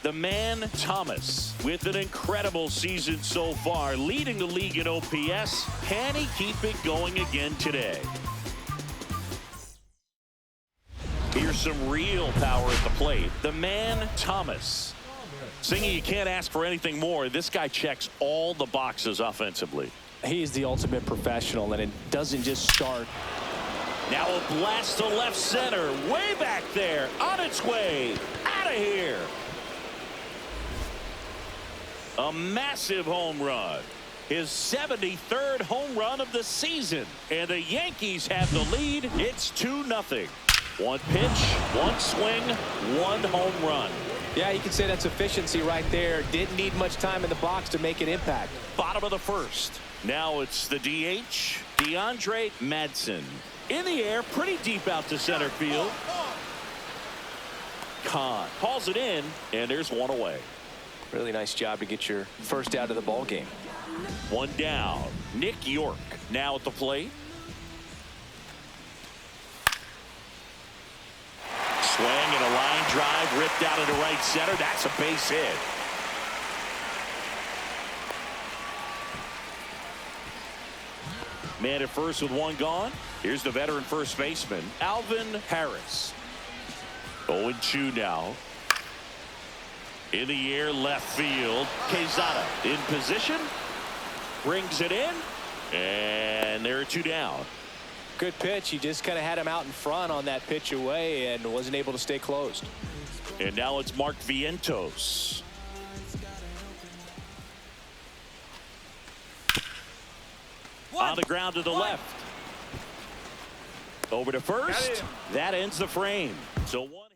the man Thomas, with an incredible season so far, leading the league in OPS. Can he keep it going again today? Here's some real power at the plate. The man Thomas. Singy, you can't ask for anything more. This guy checks all the boxes offensively. He's the ultimate professional, and it doesn't just start. Now a blast to left center, way back there, on its way, out of here. A massive home run. His 73rd home run of the season. And the Yankees have the lead. It's 2-0. One pitch, one swing, one home run. Yeah, you can say that's efficiency right there. Didn't need much time in the box to make an impact. Bottom of the first. Now it's the DH, DeAndre Madsen. In the air, pretty deep out to center field. Kahn hauls it in, and there's one away. Really nice job to get your first out of the ball game. One down. Nick York now at the plate. Swing and a line drive ripped out into right center. That's a base hit. Man at first with one gone. Here's the veteran first baseman, Alvin Harris. 0-2 now. In the air, left field. Quezada in position. Brings it in. And there are two down. Good pitch. He just kind of had him out in front on that pitch away and wasn't able to stay closed. And now it's Mark Vientos. On the ground to the left. Over to first. That ends the frame. So one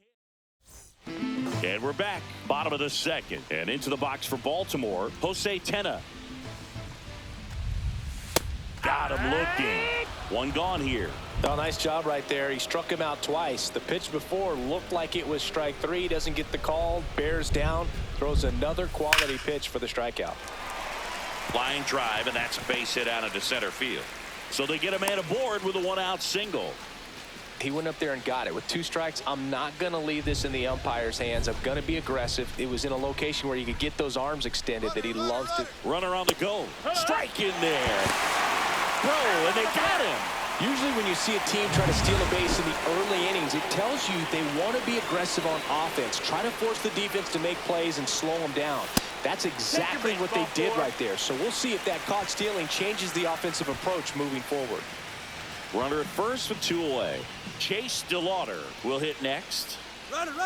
hit. And we're back. Bottom of the second. And into the box for Baltimore, Jose Tena. Got him looking. One gone here. Oh, nice job right there. He struck him out twice. The pitch before looked like it was strike three. Doesn't get the call. Bears down. Throws another quality pitch for the strikeout. Line drive, and that's a base hit out into center field. So they get a man aboard with a one-out single. He went up there and got it. With two strikes, I'm not going to leave this in the umpire's hands. I'm going to be aggressive. It was in a location where you could get those arms extended that he loves to. Runner on the go. Strike in there. Throw, and they got him. Usually when you see a team try to steal a base in the early innings, it tells you they want to be aggressive on offense. Try to force the defense to make plays and slow them down. That's exactly what they did right there. So we'll see if that caught stealing changes the offensive approach moving forward. Runner at first with two away. Chase DeLauder will hit next.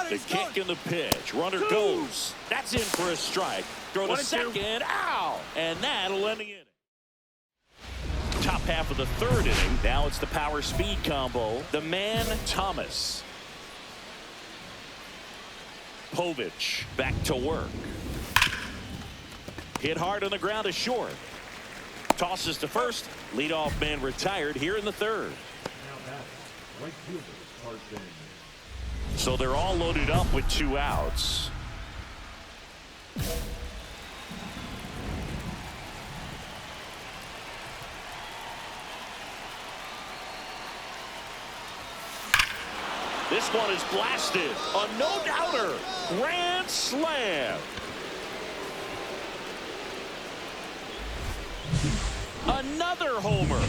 The kick and the pitch. Runner goes. That's in for a strike. Throw to second. Ow! And that'll end the inning. Top half of the third inning. Now it's the power speed combo. The man Thomas. Povich back to work. Hit hard on the ground to short. Tosses to first. Leadoff man retired here in the third. So they're all loaded up with two outs. This one is blasted. A no-doubter. Grand slam. Another homer.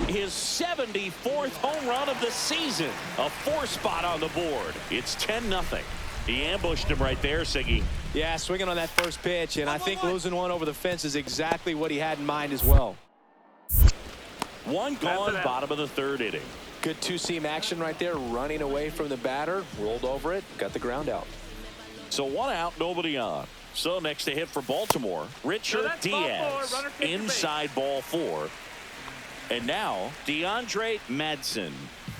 His 74th home run of the season. A 4-spot on the board. It's 10-0. He ambushed him right there, Siggy. Yeah, swinging on that first pitch, and I think losing one over the fence is exactly what he had in mind as well. One gone, bottom of the third inning. Good two-seam action right there, running away from the batter, rolled over it, got the ground out. So one out, nobody on. So next to hit for Baltimore, Richard Diaz, inside ball 4. And now DeAndre Madsen.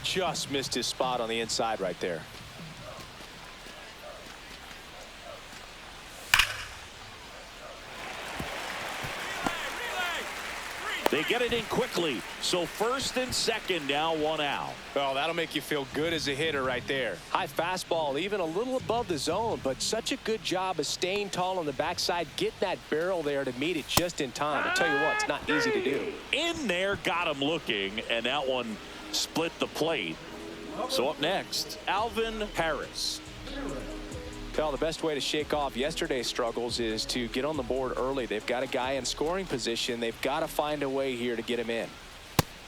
Just missed his spot on the inside right there. They get it in quickly. So first and second, now one out. Well, that'll make you feel good as a hitter right there. High fastball, even a little above the zone, but such a good job of staying tall on the backside, getting that barrel there to meet it just in time. I'll tell you what, it's not easy to do. In there, got him looking, and that one split the plate. So up next, Alvin Harris. Well, the best way to shake off yesterday's struggles is to get on the board early. They've got a guy in scoring position. They've got to find a way here to get him in.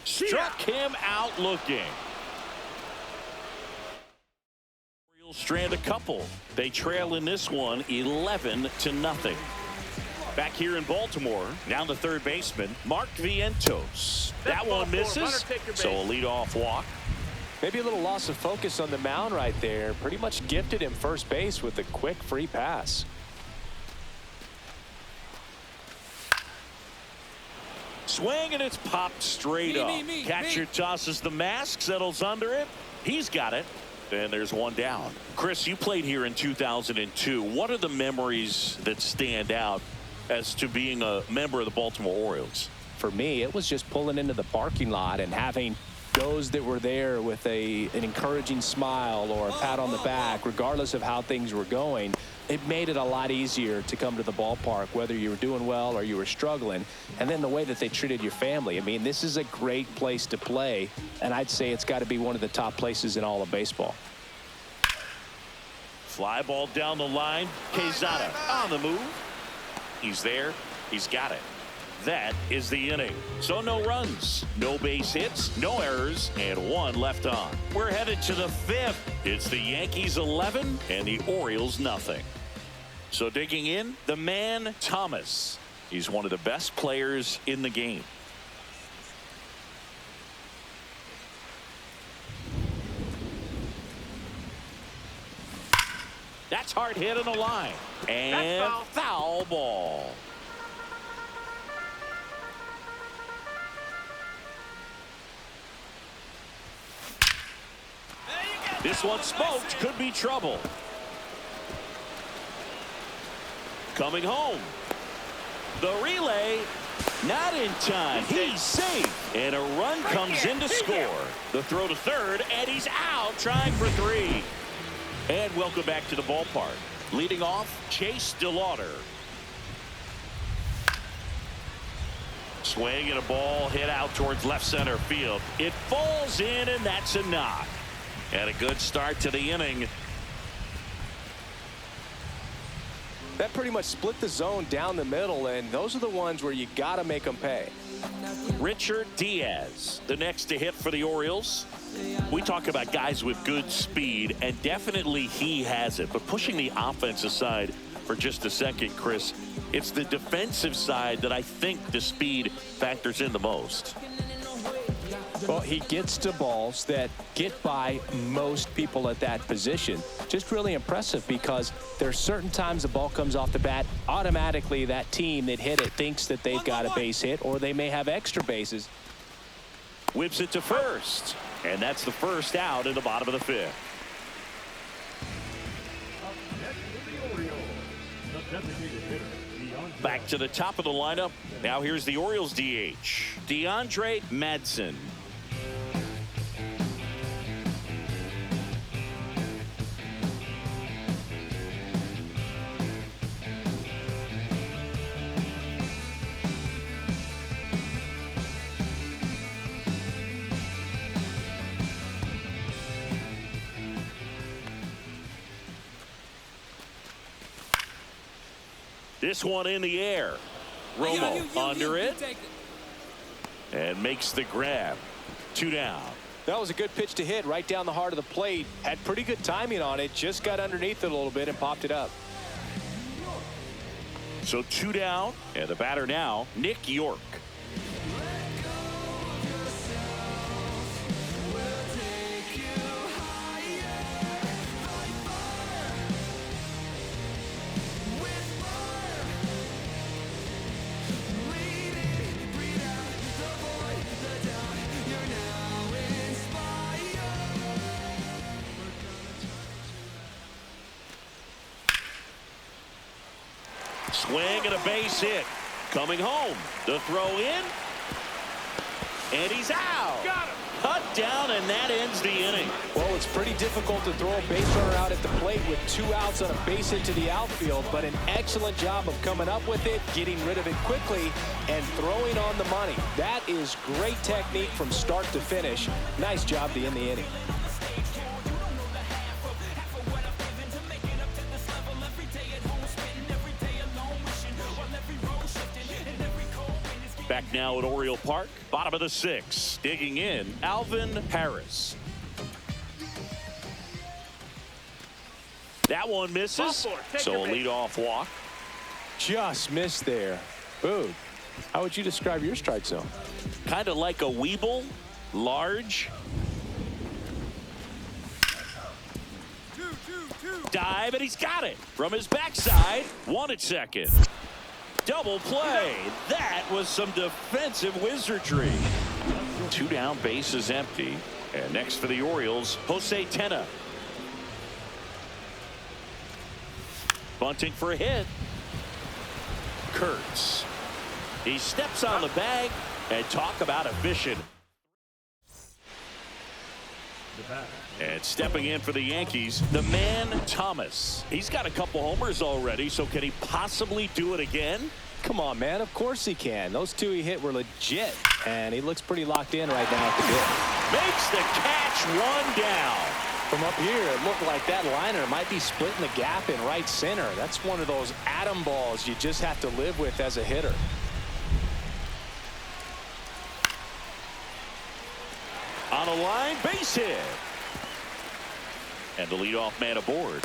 Struck him out looking. Orioles strand a couple. They trail in this one 11-0. Back here in Baltimore, down the third baseman, Mark Vientos. That one misses, so a leadoff walk. Maybe a little loss of focus on the mound right there. Pretty much gifted him first base with a quick free pass. Swing, and it's popped straight up. Catcher tosses the mask, settles under it. He's got it. And there's one down. Chris, you played here in 2002. What are the memories that stand out as to being a member of the Baltimore Orioles? For me, it was just pulling into the parking lot and having those that were there with an encouraging smile or a pat on the back, regardless of how things were going. It made it a lot easier to come to the ballpark, whether you were doing well or you were struggling. And then the way that they treated your family. I mean, this is a great place to play, and I'd say it's got to be one of the top places in all of baseball. Fly ball down the line. Quezada on the move. He's there. He's got it. That is the inning. So no runs, no base hits, no errors, and one left on. We're headed to the fifth. It's the Yankees 11 and the Orioles nothing. So digging in, the man Thomas. He's one of the best players in the game. That's hard hit on the line. And foul ball. This one smoked, could be trouble. Coming home. The relay, not in time. He's safe. And a run comes in to score. The throw to third, and he's out trying for three. And welcome back to the ballpark. Leading off, Chase DeLauder. Swing and a ball hit out towards left center field. It falls in, and that's a knock. And a good start to the inning. That pretty much split the zone down the middle, and those are the ones where you got to make them pay. Richard Diaz, the next to hit for the Orioles. We talk about guys with good speed, and definitely he has it. But pushing the offense aside for just a second, Chris, it's the defensive side that I think the speed factors in the most. Well, he gets to balls that get by most people at that position. Just really impressive because there's certain times the ball comes off the bat, automatically that team that hit it thinks that they've got a base hit or they may have extra bases. Whips it to first, and that's the first out in the bottom of the fifth. Back to the top of the lineup. Now here's the Orioles DH, DeAndre Madsen. This one in the air. Romo under it. And makes the grab. 2 down. That was a good pitch to hit right down the heart of the plate. Had pretty good timing on it. Just got underneath it a little bit and popped it up. So 2 down. And the batter now, Nick York. Swing and a base hit. Coming home. The throw in. And he's out. Got him. Cut down, and that ends the inning. Well, it's pretty difficult to throw a base runner out at the plate with 2 outs on a base hit to the outfield, but an excellent job of coming up with it, getting rid of it quickly, and throwing on the money. That is great technique from start to finish. Nice job to end the inning. Back now at Oriole Park. Bottom of the 6th. Digging in, Alvin Harris. That one misses. So a leadoff walk. Just missed there. Boog, how would you describe your strike zone? Kind of like a Weeble. Large. Dive, and he's got it from his backside. 1 at second. Double play. That was some defensive wizardry. 2 down, bases empty. And next for the Orioles, Jose Tena. Bunting for a hit. Kurtz. He steps on the bag, and talk about efficient. And stepping in for the Yankees, the man Thomas. He's got a couple homers already, so can he possibly do it again? Come on, man. Of course he can. Those 2 he hit were legit, and he looks pretty locked in right now at the bit. Makes the catch, 1 down. From up here, it looked like that liner might be splitting the gap in right center. That's one of those atom balls you just have to live with as a hitter. On a line, base hit. And the leadoff man aboard.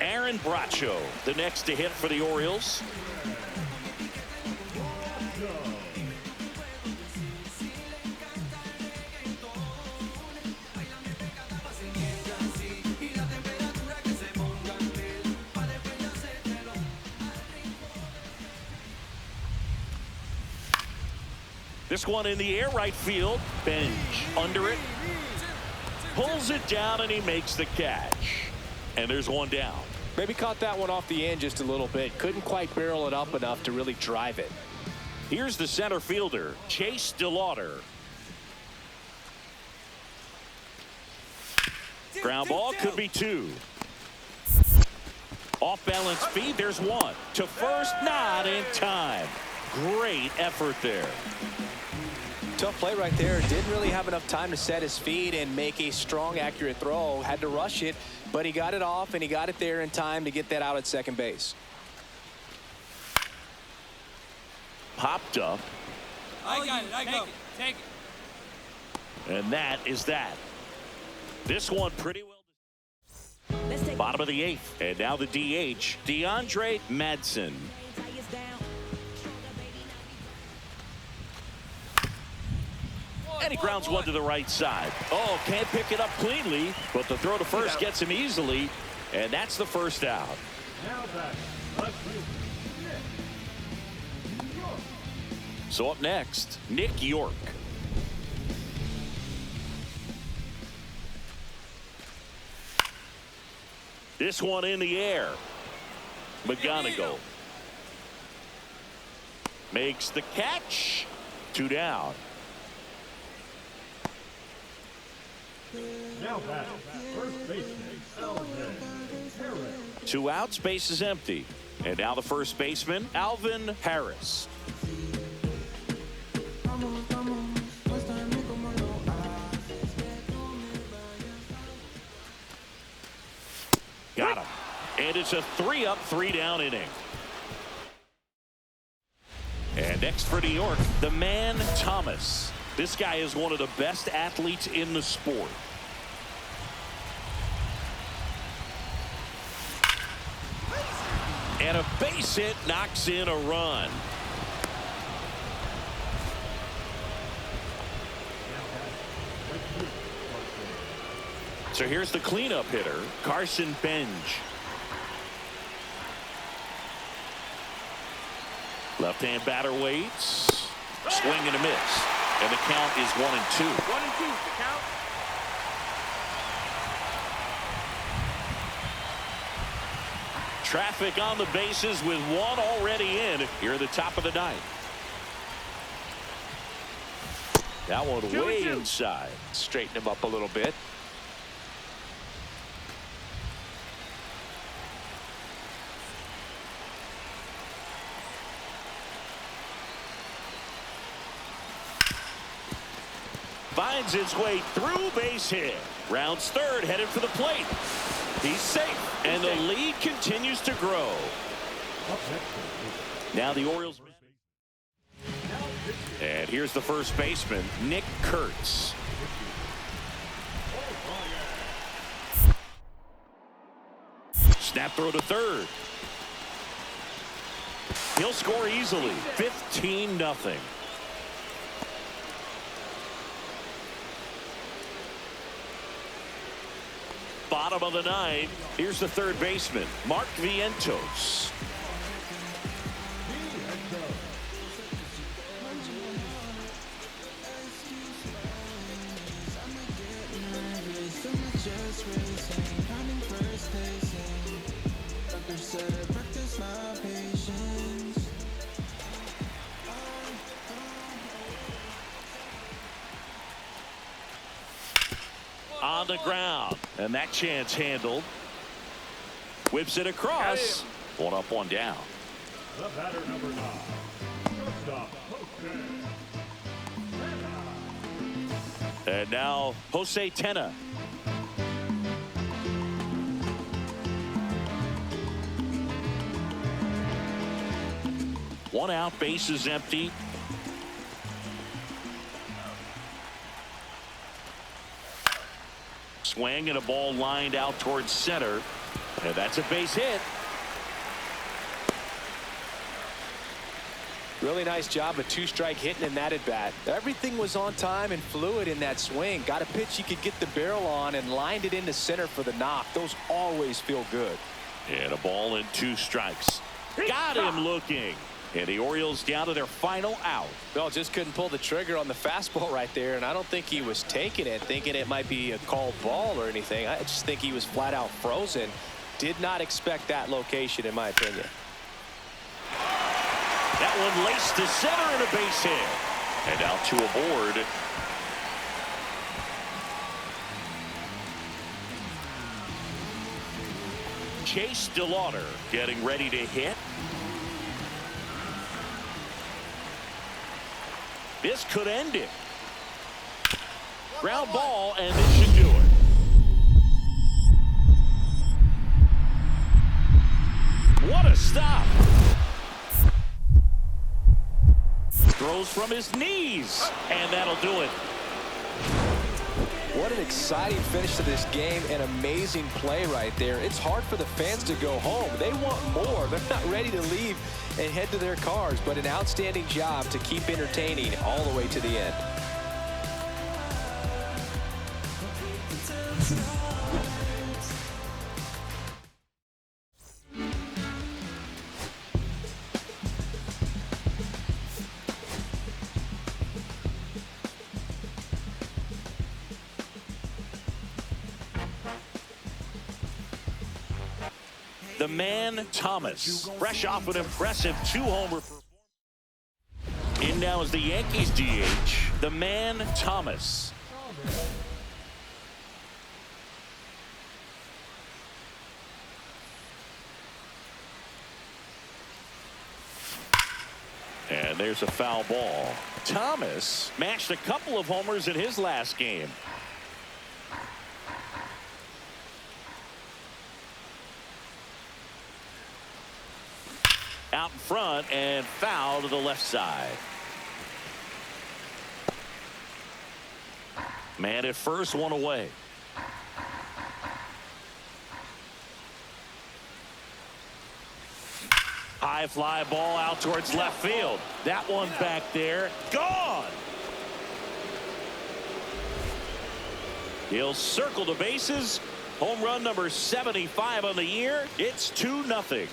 Aaron Bracho, the next to hit for the Orioles. This one in the air, right field. Bench under it. Pulls it down, and he makes the catch. And there's 1 down. Maybe caught that one off the end just a little bit. Couldn't quite barrel it up enough to really drive it. Here's the center fielder, Chase DeLauder. Ground ball, could be 2. Off balance feed, there's 1. To first, not in time. Great effort there. Tough play right there. Didn't really have enough time to set his feet and make a strong, accurate throw. Had to rush it, but he got it off, and he got it there in time to get that out at second base. Popped up. I got it. I go. Take it. And that is that. This one pretty well. Bottom of the 8th. And now the DH, DeAndre Madsen. And he grounds 1 to the right side. Oh, can't pick it up cleanly, but the throw to first gets him easily, and that's the first out. So up next, Nick York. This one in the air. McGonigal makes the catch. 2 down. Now back, first baseman, Alvin Harris. 2 outs, base is empty. And now the first baseman, Alvin Harris. Got him. And it's a 3-up, 3-down inning. And next for New York, the man Thomas. This guy is one of the best athletes in the sport. And a base hit knocks in a run. So here's the cleanup hitter, Carson Benj. Left-hand batter waits. Swing and a miss. And the count is 1-2. 1-2, the count. Traffic on the bases with 1 already in here at the top of the 9th. That one way inside. Straighten him up a little bit. Finds his way through, base hit. Rounds third, headed for the plate. He's safe. And the lead continues to grow. Now the Orioles. And here's the first baseman, Nick Kurtz. Snap throw to third. He'll score easily. 15-0. Bottom of the ninth. Here's the third baseman, Mark Vientos. On the ground, and that chance handled. Whips it across. One up, one down. The batter number 9. Shortstop, Jose. And now Jose Tena. One out, base is empty. Swing and a ball lined out towards center. And that's a base hit. Really nice job of two-strike hitting in that at-bat. Everything was on time and fluid in that swing. Got a pitch you could get the barrel on and lined it into center for the knock. Those always feel good. And a ball and 2 strikes. Got him looking. And the Orioles down to their final out. Well, just couldn't pull the trigger on the fastball right there, and I don't think he was taking it, thinking it might be a called ball or anything. I just think he was flat out frozen. Did not expect that location, in my opinion. That one laced to center and a base hit. And out to aboard. Chase DeLauder getting ready to hit. This could end it. Ground ball, and this should do it. What a stop. Throws from his knees, and that'll do it. What an exciting finish to this game. An amazing play right there. It's hard for the fans to go home. They want more. They're not ready to leave and head to their cars, but an outstanding job to keep entertaining all the way to the end. The man, Thomas, fresh off an impressive 2-homer. In now is the Yankees DH, the man, Thomas. And there's a foul ball. Thomas matched a couple of homers in his last game. Out in front and foul to the left side. Man at first, one away. High fly ball out towards left field. That one back there, gone. He'll circle the bases. Home run number 75 on the year. It's 2-0.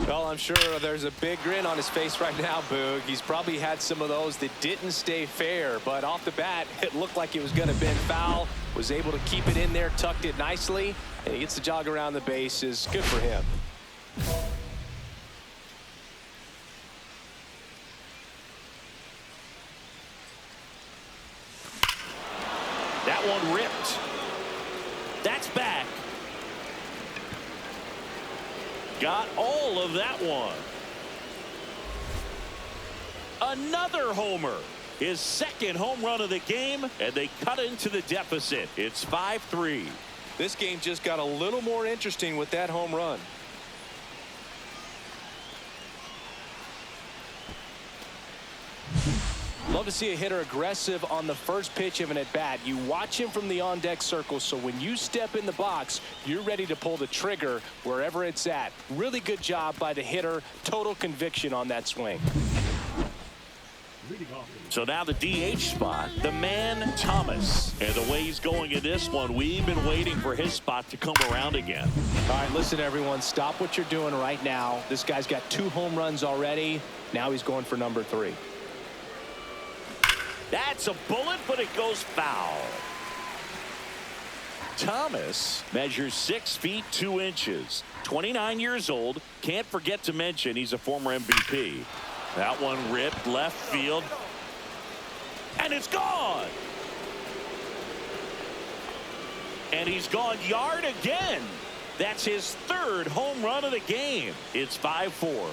Well, I'm sure there's a big grin on his face right now, Boog. He's probably had some of those that didn't stay fair, but off the bat, it looked like it was going to bend foul. Was able to keep it in there, tucked it nicely, and he gets the jog around the bases. Good for him. That one ripped. That's back. Got all of that one. Another homer. His second home run of the game, and they cut into the deficit. It's 5-3. This game just got a little more interesting with that home run. Love to see a hitter aggressive on the first pitch of an at-bat. You watch him from the on-deck circle, so when you step in the box, you're ready to pull the trigger wherever it's at. Really good job by the hitter. Total conviction on that swing. So now the DH spot, the man Thomas. And the way he's going in this one, we've been waiting for his spot to come around again. All right, listen, everyone, stop what you're doing right now. This guy's got 2 home runs already. Now he's going for number 3. That's a bullet, but it goes foul. Thomas measures 6 feet 2 inches. 29 years old. Can't forget to mention he's a former MVP. That one ripped left field. And it's gone. And he's gone yard again. That's his 3rd home run of the game. It's 5-4.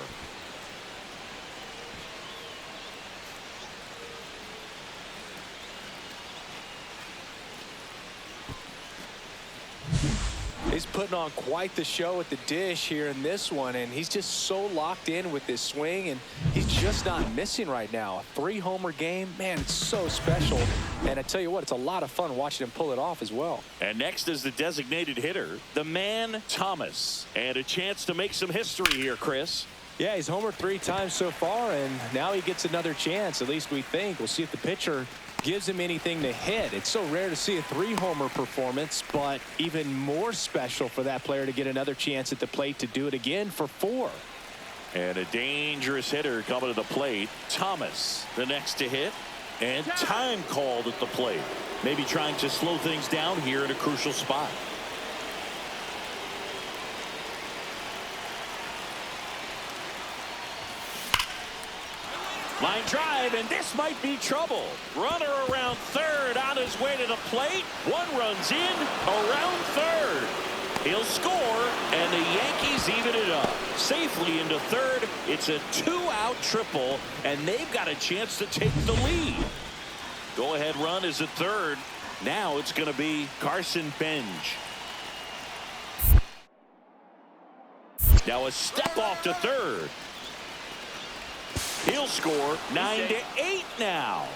He's putting on quite the show at the dish here in this one, and he's just so locked in with this swing, and he's just not missing right now. A 3-homer game, man, it's so special. And I tell you what, it's a lot of fun watching him pull it off as well. And next is the designated hitter, the man Thomas. And a chance to make some history here, Chris. Yeah, he's homered 3 times so far, and now he gets another chance, at least we think. We'll see if the pitcher gives him anything to hit. It's so rare to see a 3-homer performance, but even more special for that player to get another chance at the plate to do it again for 4. And a dangerous hitter coming to the plate. Thomas, the next to hit. And time called at the plate. Maybe trying to slow things down here in a crucial spot. Line drive, and this might be trouble. Runner around third on his way to the plate. 1 runs in, around third. He'll score, and the Yankees even it up. Safely into third. It's a 2-out triple, and they've got a chance to take the lead. Go-ahead run is at third. Now it's going to be Carson Benj. Now a step off to third. He'll score 9-8 now.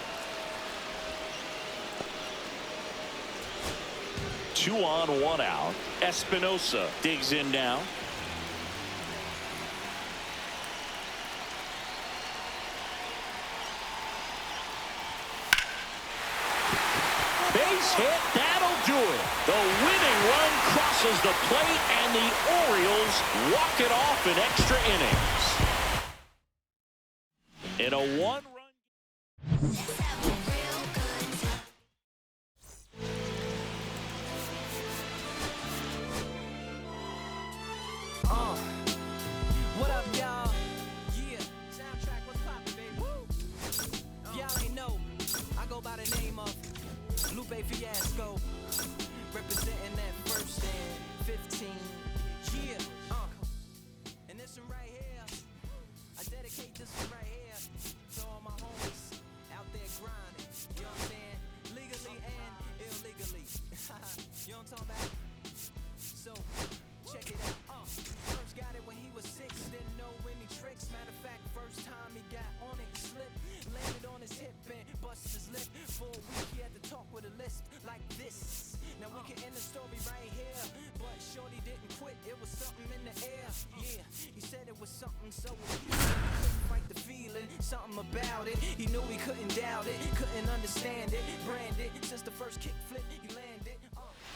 2 on, 1 out. Espinosa digs in now. Base hit, that'll do it. The winning run crosses the plate, and the Orioles walk it off in extra innings. In a 1-run. What up, y'all? Yeah, soundtrack, what's poppin', baby? Woo! Y'all ain't know, I go by the name of Lupe Fiasco, representing that 1st and 15. Yeah, and this one right here, I dedicate this one right here to all my homies out there grinding. You know what I'm saying? Legally and illegally. You know what I'm talking about? So, check it out. First got it when he was 6, didn't know any tricks. Matter of fact, first time he got on it, slipped, landed on his hip and busted his lip. For a week he had to talk with a lisp like this. Now we can end the story right here, but shorty didn't quit. It was something in the air. Yeah, he said it was something so he couldn't fight the feeling, something about it. He knew he couldn't doubt it, couldn't understand it. Branded since the first kick flip he landed.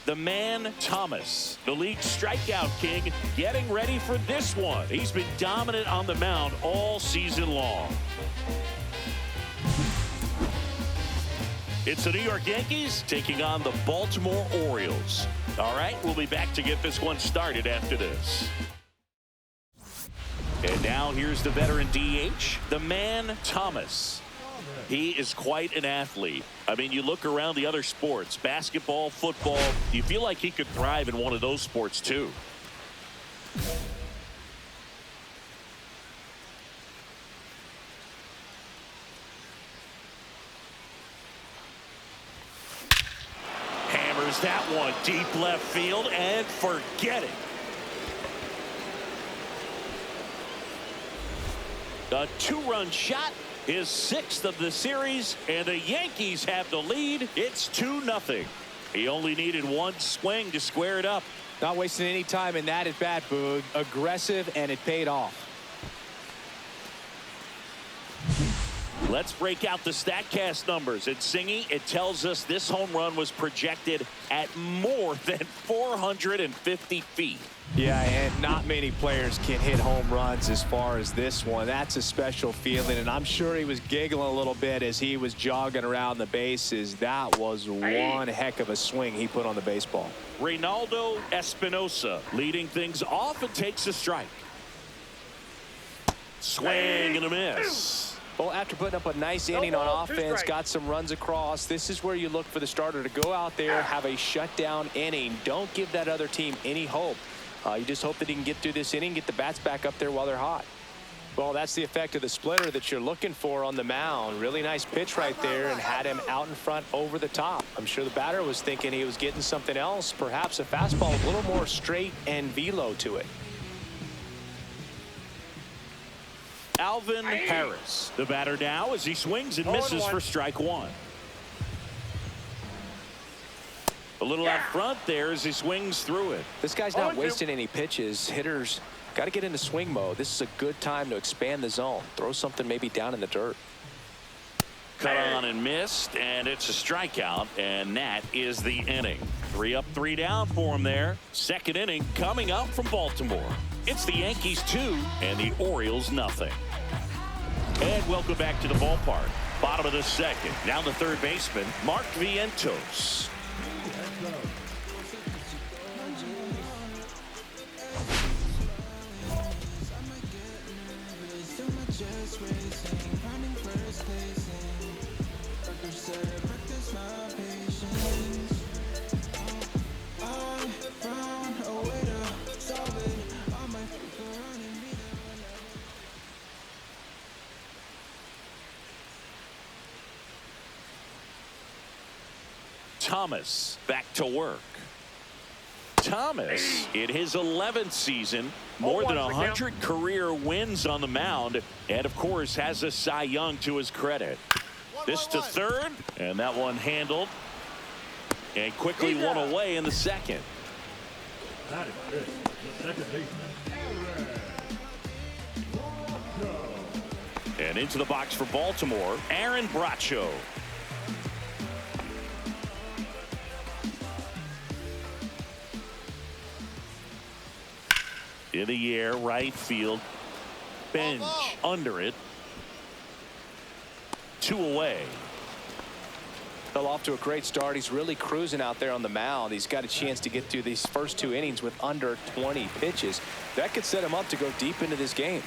The man Thomas, the league strikeout king, getting ready for this one. He's been dominant on the mound all season long. It's the New York Yankees taking on the Baltimore Orioles. All right, we'll be back to get this one started after this. And now here's the veteran DH, the man Thomas. He is quite an athlete. I mean, you look around the other sports, basketball, football, you feel like he could thrive in one of those sports too. Fires that one deep left field and forget it. A two-run shot, his 6th of the series, and the Yankees have the lead. It's 2-0. He only needed one swing to square it up. Not wasting any time in that at bat, Boog. Aggressive, and it paid off. Let's break out the StatCast numbers. At Singy, it tells us this home run was projected at more than 450 feet. Yeah, and not many players can hit home runs as far as this one. That's a special feeling, and I'm sure he was giggling a little bit as he was jogging around the bases. That was one heck of a swing he put on the baseball. Reynaldo Espinosa leading things off and takes a strike. Swing and a miss. Well, after putting up a nice inning on offense, got some runs across, this is where you look for the starter to go out there, have a shutdown inning. Don't give that other team any hope. You just hope that he can get through this inning, get the bats back up there while they're hot. Well, that's the effect of the splitter that you're looking for on the mound. Really nice pitch right there and had him out in front over the top. I'm sure the batter was thinking he was getting something else, perhaps a fastball a little more straight and velo to it. Alvin Harris, the batter now as he swings and misses for strike one. A little out front there as he swings through it. This guy's not wasting any pitches. Hitters got to get into swing mode. This is a good time to expand the zone. Throw something maybe down in the dirt. Cut on and missed, and it's a strikeout, and that is the inning. 3 up, 3 down for him there. Second inning coming up from Baltimore. It's the Yankees 2 and the Orioles nothing. And welcome back to the ballpark. Bottom of the second. Now the third baseman, Mark Vientos. Thomas back to work. Thomas in his 11th season, more than 100 career wins on the mound, and of course has a Cy Young to his credit. This to third, and that one handled and quickly one away in the second. That is good. The second baseman. And into the box for Baltimore, Aaron Bracho. In the air, right field. Bench under it. 2 away. Fell off to a great start. He's really cruising out there on the mound. He's got a chance to get through these first 2 innings with under 20 pitches. That could set him up to go deep into this game.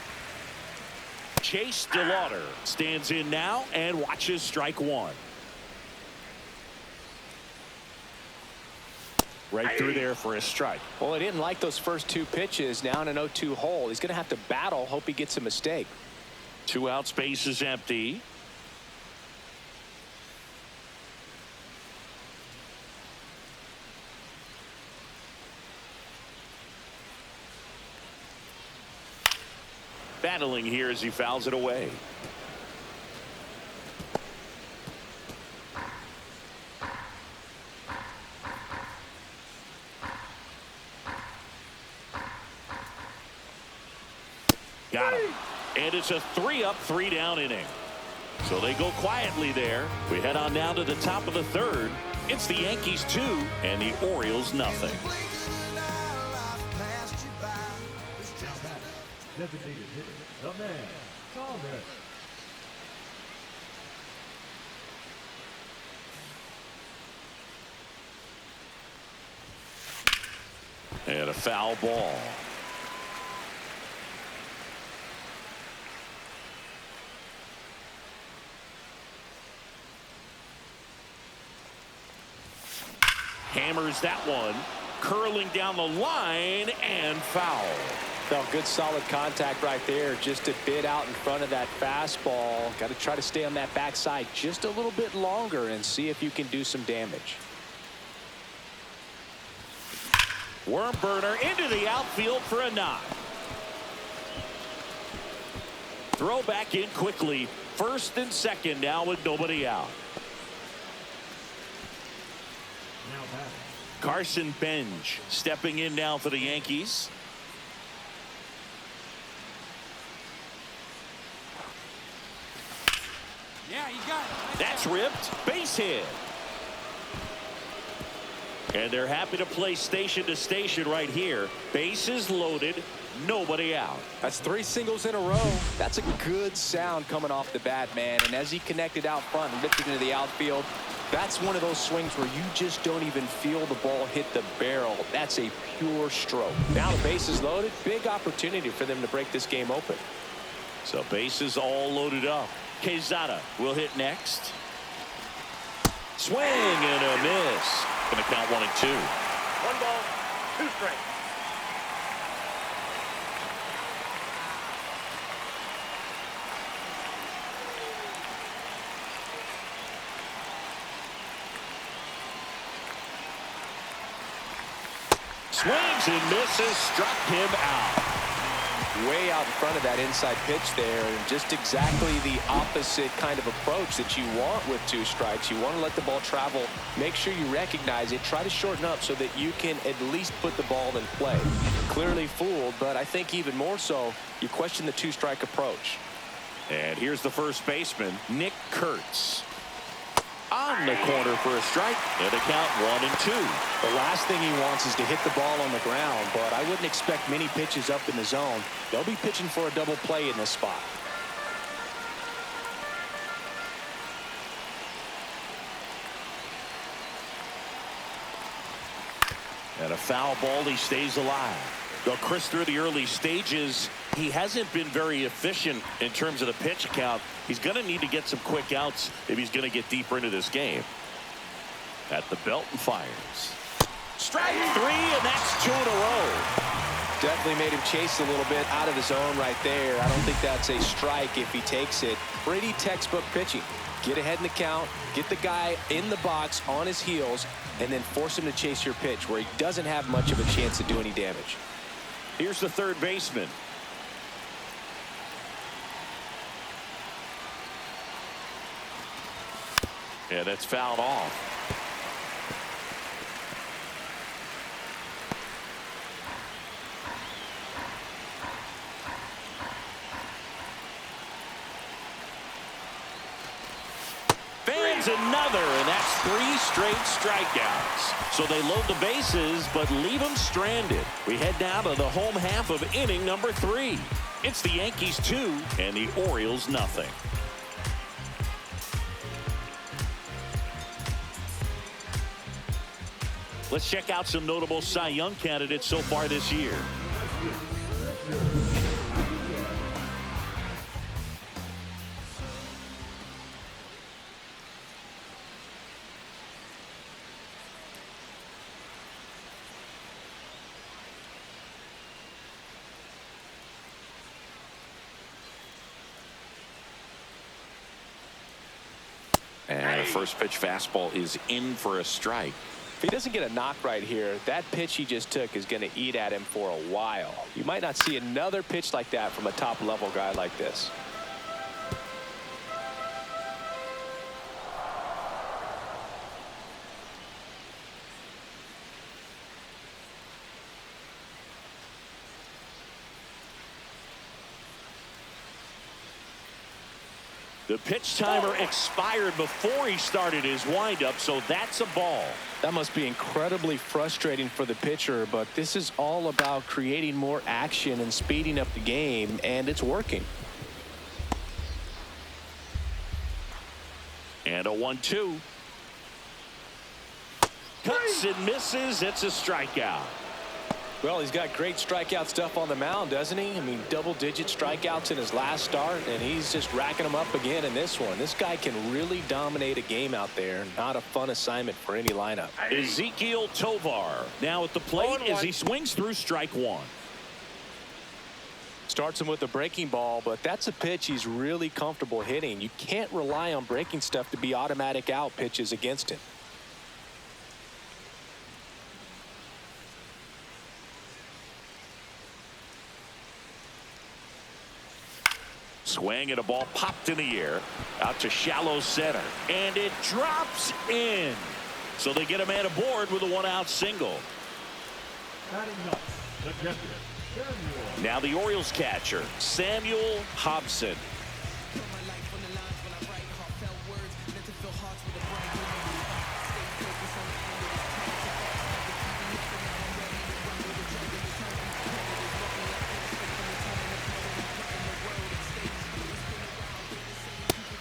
Chase DeLauder stands in now and watches strike one. Right through there for a strike. Well, he didn't like those first 2 pitches. Now in an 0-2 hole. He's going to have to battle. Hope he gets a mistake. 2 out, space is empty. Battling here as he fouls it away. Got him. And it's a 3 up, 3 down inning. So they go quietly there. We head on down to the top of the third. It's the Yankees 2 and the Orioles nothing. Designated hitter, the man, Thomas. And a foul ball. Hammers that one, curling down the line and foul. Felt good solid contact right there, just a bit out in front of that fastball. Got to try to stay on that backside just a little bit longer and see if you can do some damage. Worm burner into the outfield for a knock. Throw back in quickly. First and second now with nobody out. Carson Benj stepping in now for the Yankees. Yeah, you got it. That's ripped. Base hit. And they're happy to play station to station right here. Bases loaded. Nobody out. That's 3 singles in a row. That's a good sound coming off the bat, man. And as he connected out front and lifted into the outfield, that's one of those swings where you just don't even feel the ball hit the barrel. That's a pure stroke. Now the base is loaded. Big opportunity for them to break this game open. So bases all loaded up. Quezada will hit next. Swing and a miss. Going to count 1 and 2. 1 ball, 2 strikes. Swings and misses. Struck him out. Way out in front of that inside pitch there, and just exactly the opposite kind of approach that you want with 2 strikes. You want to let the ball travel, make sure you recognize it, try to shorten up so that you can at least put the ball in play. Clearly fooled, but I think even more so, you question the 2-strike approach. And here's the first baseman, Nick Kurtz. On the corner for a strike, and a count 1 and 2. The last thing he wants is to hit the ball on the ground, but I wouldn't expect many pitches up in the zone. They'll be pitching for a double play in this spot. And a foul ball, he stays alive. Well, Chris, through the early stages, he hasn't been very efficient in terms of the pitch count. He's going to need to get some quick outs if he's going to get deeper into this game. At the belt and fires. Strike 3, and that's 2 in a row. Definitely made him chase a little bit out of the zone right there. I don't think that's a strike if he takes it. Pretty textbook pitching. Get ahead in the count, get the guy in the box on his heels, and then force him to chase your pitch where he doesn't have much of a chance to do any damage. Here's the third baseman. Yeah, that's fouled off. Fans another, and that's 3 straight strikeouts. So they load the bases, but leave them stranded. We head down to the home half of inning number 3. It's the Yankees 2 and the Orioles nothing. Let's check out some notable Cy Young candidates so far this year. And a first pitch fastball is in for a strike. If he doesn't get a knock right here, that pitch he just took is going to eat at him for a while. You might not see another pitch like that from a top-level guy like this. The pitch timer expired before he started his windup, so that's a ball. That must be incredibly frustrating for the pitcher, but this is all about creating more action and speeding up the game, and it's working. And a 1-2. Cuts and misses. It's a strikeout. Well, he's got great strikeout stuff on the mound, doesn't he? I mean, double-digit strikeouts in his last start, and he's just racking them up again in this one. This guy can really dominate a game out there. Not a fun assignment for any lineup. Ezekiel Tovar now at the plate as he swings through strike 1. Starts him with a breaking ball, but that's a pitch he's really comfortable hitting. You can't rely on breaking stuff to be automatic out pitches against him. Swing and a ball popped in the air out to shallow center, and it drops in. So they get a man aboard with a one-out single. Batting up, the catcher, Samuel. Now the Orioles catcher, Samuel Hobson.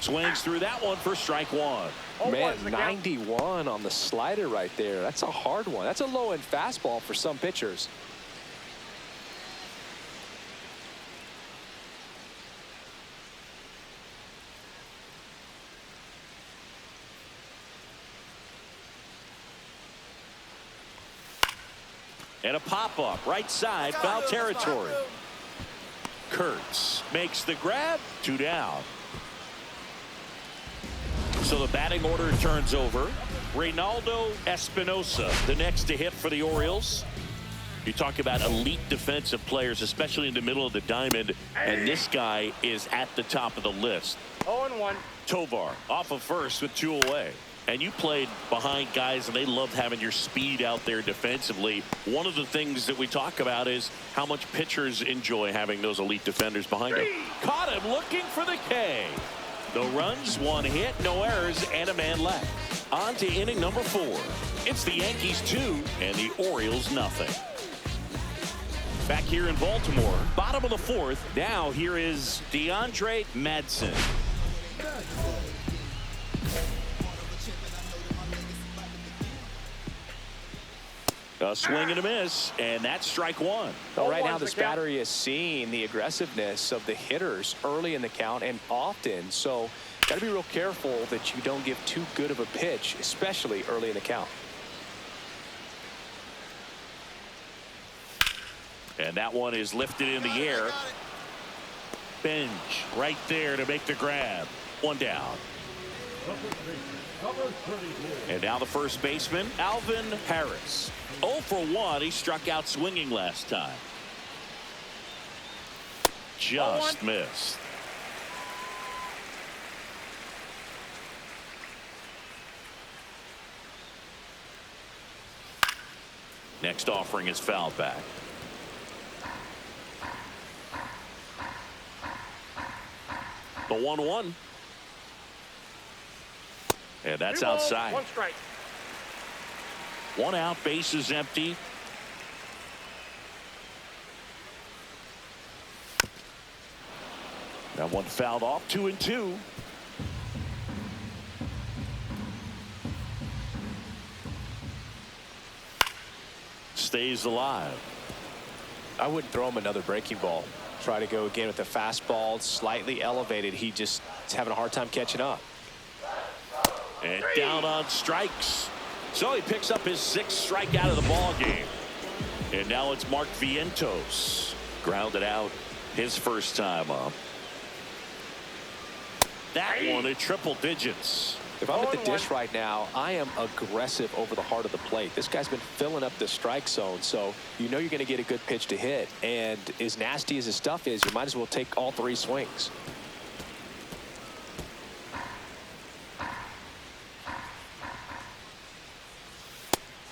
Swings through that one for strike one. Man, 91 on the slider right there. That's a hard one. That's a low-end fastball for some pitchers. And a pop-up, right side, foul territory. Kurtz makes the grab, 2 down. So the batting order turns over. Reynaldo Espinosa, the next to hit for the Orioles. You talk about elite defensive players, especially in the middle of the diamond, and this guy is at the top of the list. 0-1. Tovar off of first with 2 away. And you played behind guys, and they loved having your speed out there defensively. One of the things that we talk about is how much pitchers enjoy having those elite defenders behind them. Caught him looking for the K. No runs, 1 hit, no errors, and a man left. On to inning number 4. It's the Yankees 2 and the Orioles nothing. Back here in Baltimore, bottom of the 4th. Now here is DeAndre Madsen. A swing and a miss, and that's strike 1. Well, right now this battery is seeing the aggressiveness of the hitters early in the count and often. So got to be real careful that you don't give too good of a pitch, especially early in the count. And that one is lifted in the air. Benj right there to make the grab. 1 down. And now the first baseman, Alvin Harris. 0 for 1. He struck out swinging last time. Just missed. Next offering is fouled back. The 1-1. And that's outside. 1 strike. 1 out, base is empty. That one fouled off, 2-2. Stays alive. I wouldn't throw him another breaking ball. Try to go again with the fastball, slightly elevated. He just is having a hard time catching up. And down on strikes. So he picks up his 6th strikeout of the ball game. And now it's Mark Vientos. Grounded out his first time up. That one at triple digits. If I'm at the dish right now, I am aggressive over the heart of the plate. This guy's been filling up the strike zone, so you know you're going to get a good pitch to hit. And as nasty as his stuff is, you might as well take all 3 swings.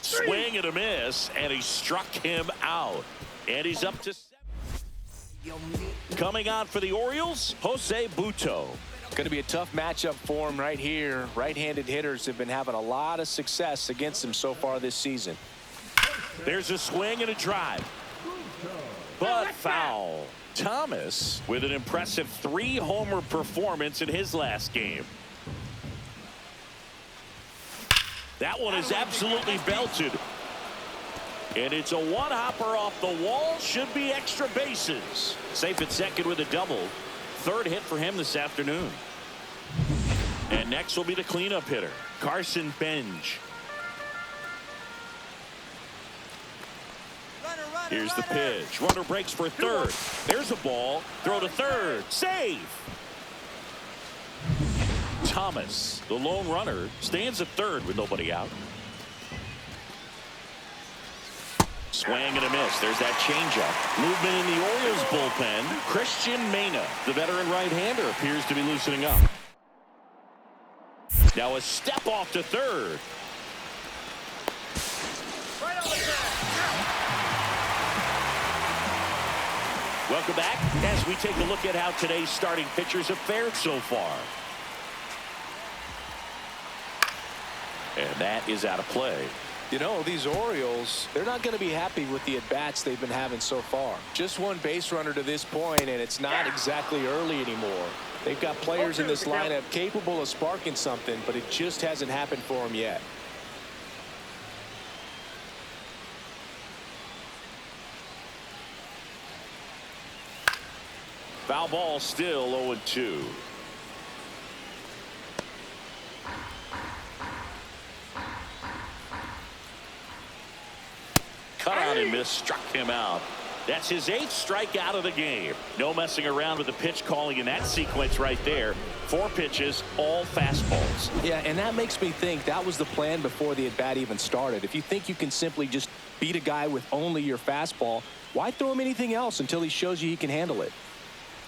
Swing and a miss, and he struck him out. And he's up to 7. Coming on for the Orioles, Jose Butto. Going to be a tough matchup for him right here. Right-handed hitters have been having a lot of success against him so far this season. There's a swing and a drive. But foul. Thomas with an impressive 3-homer performance in his last game. That one is absolutely belted. And it's a 1-hopper off the wall. Should be extra bases. Safe at second with a double. 3rd hit for him this afternoon. And next will be the cleanup hitter, Carson Benj. Here's the pitch. Runner breaks for 3rd. There's a ball. Throw to 3rd. Save. Thomas, the lone runner, stands at 3rd with nobody out. Swing and a miss. There's that changeup. Movement in the Orioles bullpen. Christian Mena, the veteran right-hander, appears to be loosening up. Now a step off to third. Right on the track. Welcome back as we take a look at how today's starting pitchers have fared so far. And that is out of play. You know, these Orioles, they're not going to be happy with the at-bats they've been having so far. Just one base runner to this point, and it's not exactly early anymore. They've got players in this lineup capable of sparking something, but it just hasn't happened for them yet. Foul ball, still 0-2. Cut out and miss, struck him out. That's his 8th strikeout of the game. No messing around with the pitch calling in that sequence right there. 4 pitches, all fastballs. Yeah, and that makes me think that was the plan before the at-bat even started. If you think you can simply just beat a guy with only your fastball, why throw him anything else until he shows you he can handle it?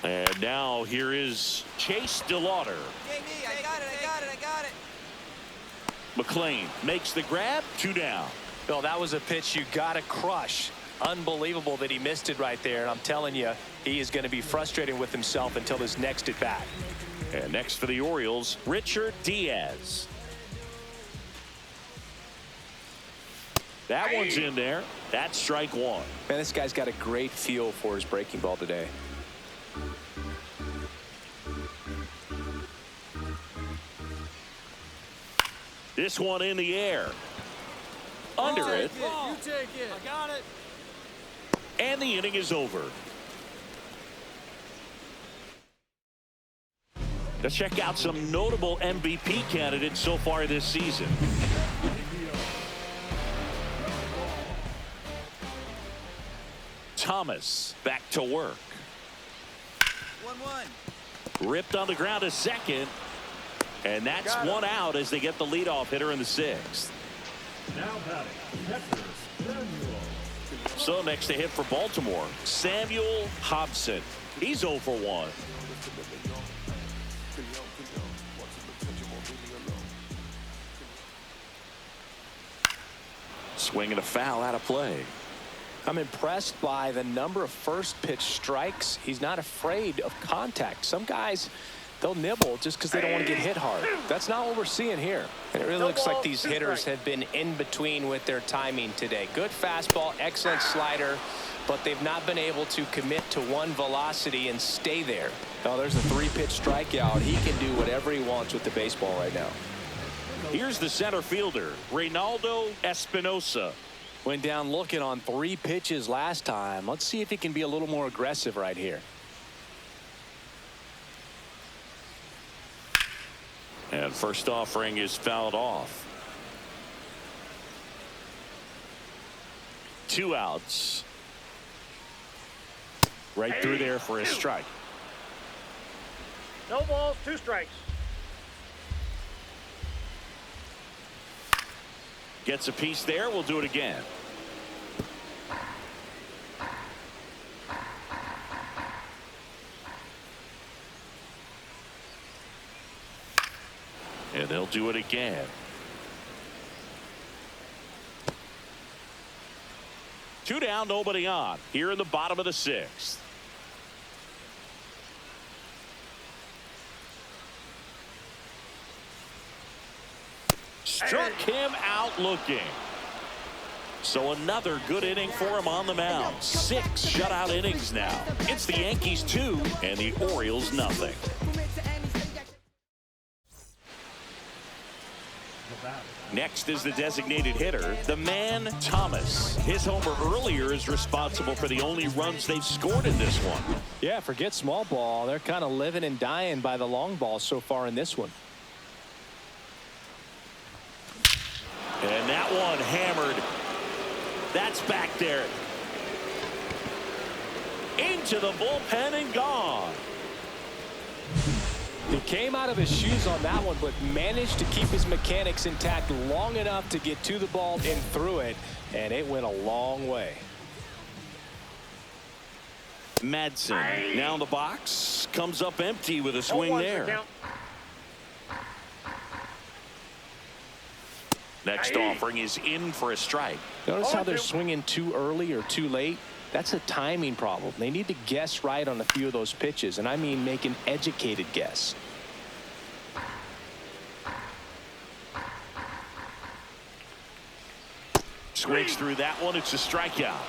And now here is Chase DeLauder. I got it. McClain makes the grab, 2 down. Bill, that was a pitch you got to crush. Unbelievable that he missed it right there. And I'm telling you, he is going to be frustrated with himself until his next at bat. And next for the Orioles, Richard Diaz. That one's in there. That's strike 1. Man, this guy's got a great feel for his breaking ball today. This one in the air. Under it. You take it. I got it. And the inning is over. Let's check out some notable MVP candidates so far this season. Thomas back to work. 1-1. Ripped on the ground to second. And that's one out as they get the leadoff hitter in the 6th. Now batting, catcher Samuel. So next to hit for Baltimore, Samuel Hobson. He's 0 for 1. Swing and a foul out of play. I'm impressed by the number of first pitch strikes. He's not afraid of contact. Some guys, they'll nibble just because they don't want to get hit hard. That's not what we're seeing here. And it really looks like these hitters have been in between with their timing today. Good fastball, excellent slider, but they've not been able to commit to one velocity and stay there. Oh, there's a 3-pitch strikeout. He can do whatever he wants with the baseball right now. Here's the center fielder, Reynaldo Espinosa. Went down looking on 3 pitches last time. Let's see if he can be a little more aggressive right here. And first offering is fouled off. 2 outs. Right through there for a strike. No balls, 2 strikes. Gets a piece there. We'll do it again. And they'll do it again. 2 down, nobody on. Here in the bottom of the 6th. Struck him out looking. So another good inning for him on the mound. 6 shutout innings now. It's the Yankees 2 and the Orioles nothing. Next is the designated hitter, the man Thomas. His homer earlier is responsible for the only runs they've scored in this one. Yeah, forget small ball. They're kind of living and dying by the long ball so far in this one. And that one hammered. That's back there. Into the bullpen and gone. He came out of his shoes on that one, but managed to keep his mechanics intact long enough to get to the ball and through it. and it went a long way. Madsen now in the box, comes up empty with a swing there. Next offering is in for a strike. Notice how they're swinging too early or too late? That's a timing problem. They need to guess right on a few of those pitches, and I mean make an educated guess. Swings through that one. It's a strikeout.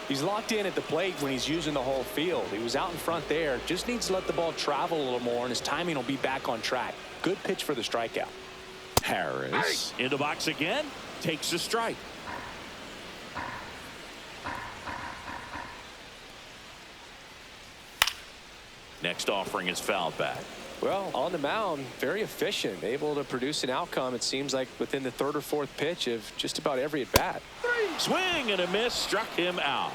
He's locked in at the plate when he's using the whole field. He was out in front there. Just needs to let the ball travel a little more, and his timing will be back on track. Good pitch for the strikeout. Harris in the box again. Takes a strike. Next offering is fouled back. Well, on the mound, very efficient, able to produce an outcome, it seems like, within the third or fourth pitch of just about every at-bat. Swing and a miss, struck him out.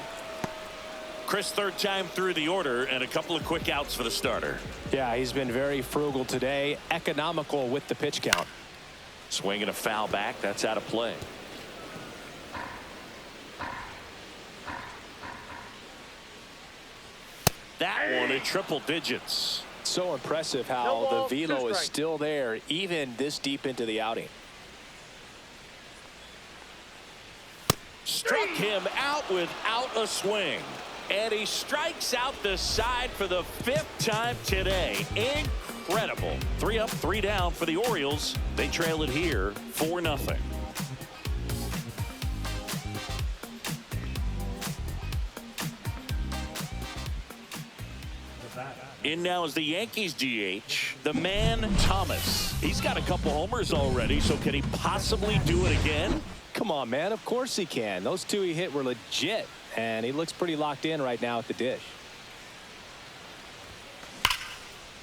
Chris, third time through the order, and a couple of quick outs for the starter. Yeah, he's been very frugal today, economical with the pitch count. Swing and a foul back, that's out of play. That one at triple digits. So impressive how the velo is still there even this deep into the outing. Struck him out without a swing. And he strikes out the side for the 5th time today. Incredible. 3 up, 3 down for the Orioles. They trail it here 4-0. In now is the Yankees DH, the man Thomas. He's got a couple homers already, so can he possibly do it again? Come on, man. Of course he can. Those two he hit were legit, and he looks pretty locked in right now at the dish.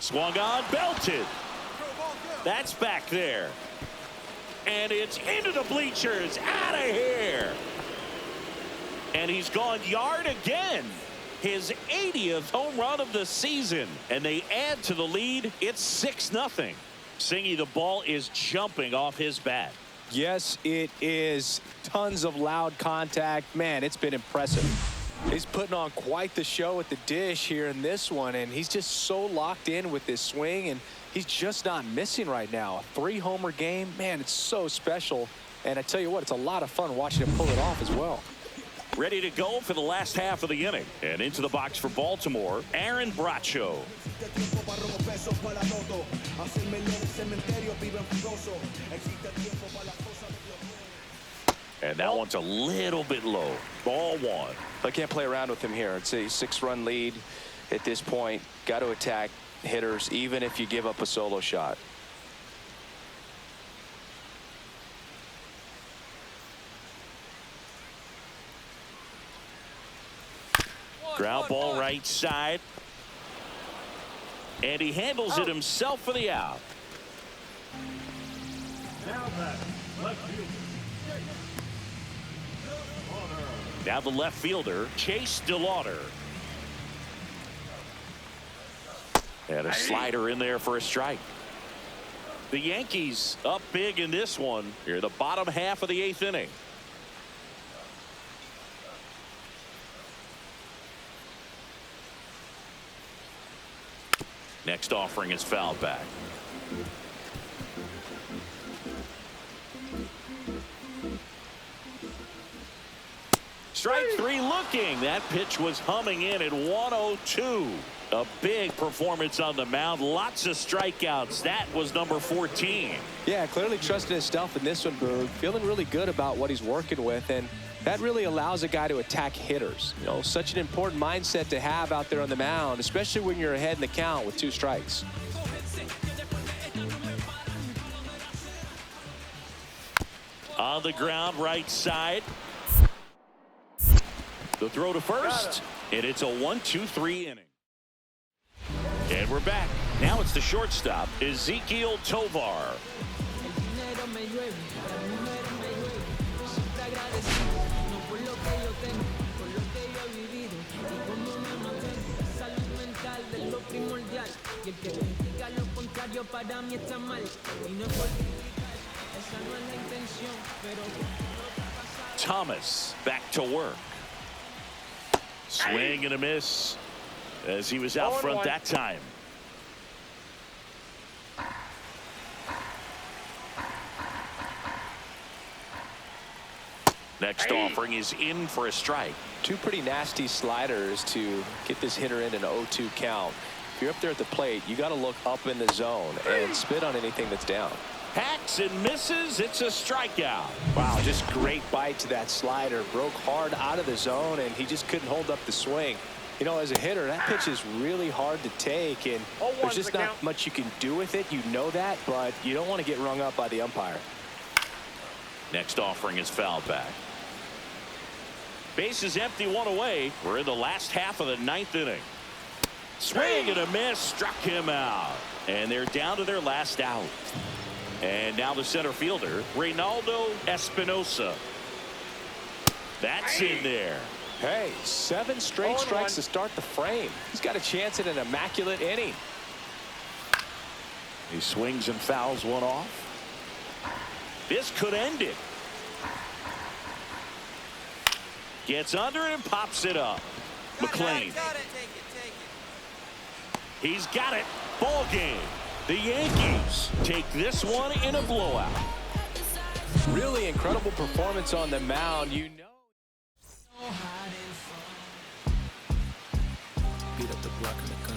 Swung on, belted. That's back there. And it's into the bleachers, out of here. And he's gone yard again. His 80th home run of the season. And they add to the lead. It's 6-0. Singy, the ball is jumping off his bat. Yes, it is. Tons of loud contact. Man, it's been impressive. He's putting on quite the show at the dish here in this one, and he's just so locked in with this swing, and he's just not missing right now. A 3-homer game, man, it's so special. And I tell you what, it's a lot of fun watching him pull it off as well. Ready to go for the last half of the inning. And into the box for Baltimore, Aaron Bracho. And that one's a little bit low. Ball 1. I can't play around with him here. It's a 6-run lead at this point. Got to attack hitters, even if you give up a solo shot. Ground ball right side. And he handles it himself for the out. Now that left fielder. Now the left fielder, Chase DeLauder. And a slider in there for a strike. The Yankees up big in this one. Here, the bottom half of the 8th inning. Next offering is fouled back. Strike 3 looking. That pitch was humming in at 102. A big performance on the mound. Lots of strikeouts. That was number 14. Yeah, clearly trusting his stuff in this one, Boog. Feeling really good about what he's working with, and that really allows a guy to attack hitters. You know, such an important mindset to have out there on the mound, especially when you're ahead in the count with 2 strikes. On the ground, right side. The throw to first, and it's a 1-2-3 inning. And we're back. Now it's the shortstop, Ezequiel Tovar. Thomas back to work. Swing and a miss as he was out front that time. Next offering is in for a strike. Two pretty nasty sliders to get this hitter in an 0-2 count. If you're up there at the plate, you got to look up in the zone and spit on anything that's down. Hacks and misses. It's a strikeout. Wow, just great bite to that slider. Broke hard out of the zone, and he just couldn't hold up the swing. You know, as a hitter, that pitch is really hard to take, and there's just not much you can do with it. You know that, but you don't want to get rung up by the umpire. Next offering is fouled back. Base is empty, one away. We're in the last half of the ninth inning. Swing and a miss, struck him out. And they're down to their last out. And now the center fielder, Reynaldo Espinosa. That's in there. Hey, 7 straight strikes to start the frame. He's got a chance at an immaculate inning. He swings and fouls one off. This could end it. Gets under it and pops it up. McLean. He's got it. Ball game. The Yankees take this one in a blowout. Really incredible performance on the mound. You know. Beat up the block in the